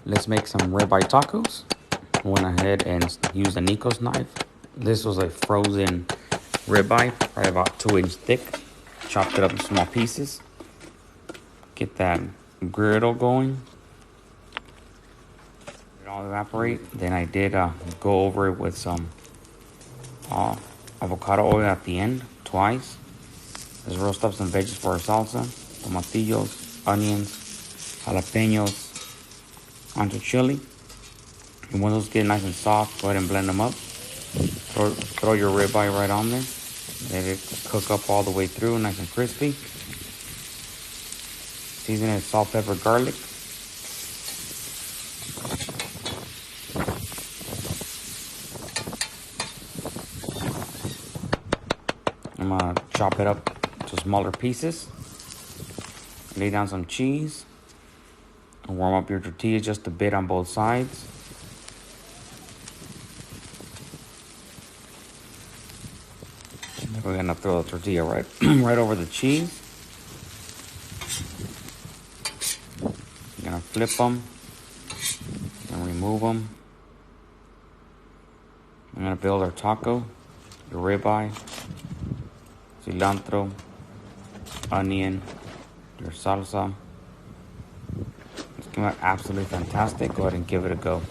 Let's make some ribeye tacos. Went ahead and used a Nico's knife. This was a frozen ribeye, probably about 2-inch thick. Chopped it up in small pieces. Get that griddle going. It all evaporate. Then I did go over it with some avocado oil at the end, twice. Let's roast up some veggies for our salsa. Tomatillos, onions, jalapenos, ancho chili. And when those get nice and soft, go ahead and blend them up. Throw your ribeye right on there. Let it cook up all the way through, nice and crispy. Season it with salt, pepper, garlic. I'm gonna chop it up to smaller pieces. Lay down some cheese. And warm up your tortilla just a bit on both sides. We're gonna throw the tortilla right over the cheese. You're gonna flip them and remove them. I'm gonna build our taco, your ribeye, cilantro, onion, your salsa. It's gonna be absolutely fantastic. Go ahead and give it a go.